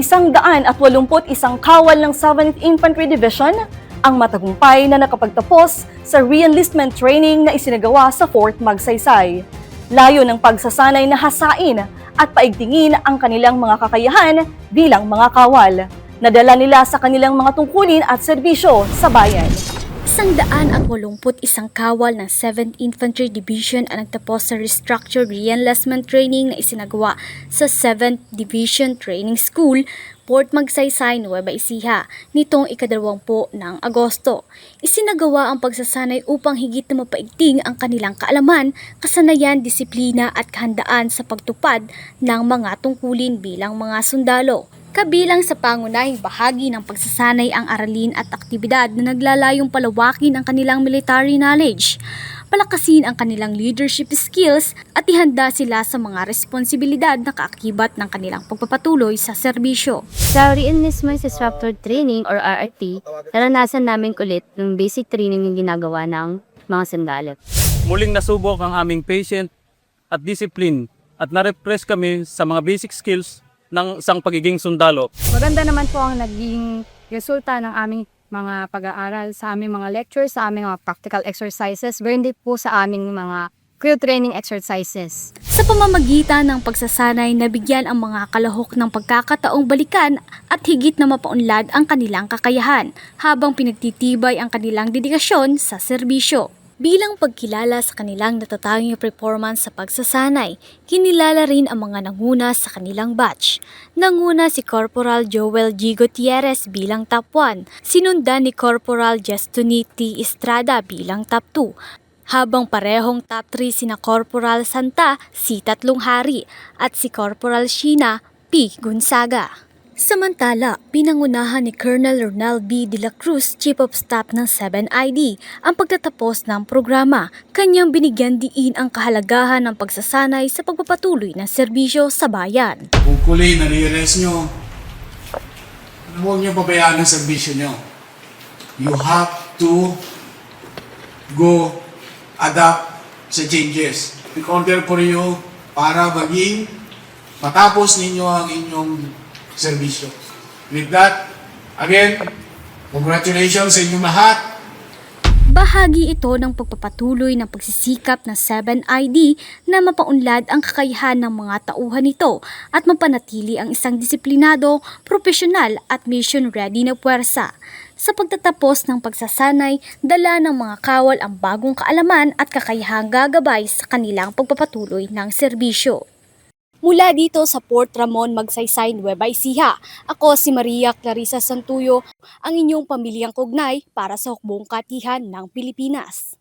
181 kawal ng 7th Infantry Division ang matagumpay na nakapagtapos sa re-enlistment training na isinagawa sa Fort Magsaysay. Layo ng pagsasanay na hasain at paigtingin ang kanilang mga kakayahan bilang mga kawal. Nadala nila sa kanilang mga tungkulin at serbisyo sa bayan. 181 kawal ng 7th Infantry Division ang nagtapos sa restructured re-enlistment training na isinagawa sa 7th Division Training School, Fort Magsaysay, Nueva Ecija, nitong ika-20 ng Agosto. Isinagawa ang pagsasanay upang higit na mapaigting ang kanilang kaalaman, kasanayan, disiplina at kahandaan sa pagtupad ng mga tungkulin bilang mga sundalo. Kabilang sa pangunahing bahagi ng pagsasanay ang aralin at aktibidad na naglalayong palawakin ang kanilang military knowledge, palakasin ang kanilang leadership skills at ihanda sila sa mga responsibilidad na kaakibat ng kanilang pagpapatuloy sa serbisyo. Sa Re-enlistment Disruptor Training or RRT, naranasan namin ulit yung basic training yung ginagawa ng mga sundalo. Muling nasubok ang aming patient at discipline at na-refresh kami sa mga basic skills ng isang pagiging sundalo. Maganda naman po ang naging resulta ng aming mga pag-aaral sa aming mga lectures, sa aming mga practical exercises, gayon din po sa aming mga crew training exercises. Sa pamamagitan ng pagsasanay, nabigyan ang mga kalahok ng pagkakataong balikan at higit na mapaunlad ang kanilang kakayahan habang pinagtitibay ang kanilang dedikasyon sa serbisyo. Bilang pagkilala sa kanilang natatanging performance sa pagsasanay, kinilala rin ang mga nanguna sa kanilang batch. Nanguna si Corporal Joel G. Gutierrez bilang top 1, sinundan ni Corporal Jestoni T. Estrada bilang top 2, habang parehong top 3 sina Corporal Santa C. Tatlong Hari at si Corporal Sheena P. Gonzaga. Samantala, pinangunahan ni Colonel Ronald B. De La Cruz, Chief of Staff ng 7ID, ang pagtatapos ng programa. Kanyang binigyan diin ang kahalagahan ng pagsasanay sa pagpapatuloy ng serbisyo sa bayan. Kung kuli na-realize nyo, huwag nyo pabayaan ang serbisyo nyo. You have to go adapt sa changes. In order for you para maging matapos ninyo ang inyong serbisyo. With that, again, congratulations sa inyong lahat. Bahagi ito ng pagpapatuloy ng pagsisikap ng 7ID na mapaunlad ang kakayahan ng mga tauhan nito at mapanatili ang isang disiplinado, profesional at mission-ready na puwersa. Sa pagtatapos ng pagsasanay, dala ng mga kawal ang bagong kaalaman at kakayahang gagabay sa kanilang pagpapatuloy ng serbisyo. Mula dito sa Port Ramon, Magsaysay, Nueva Ecija, ako si Maria Clarissa Santuyo, ang inyong pamilyang kugnay para sa hukbong katihan ng Pilipinas.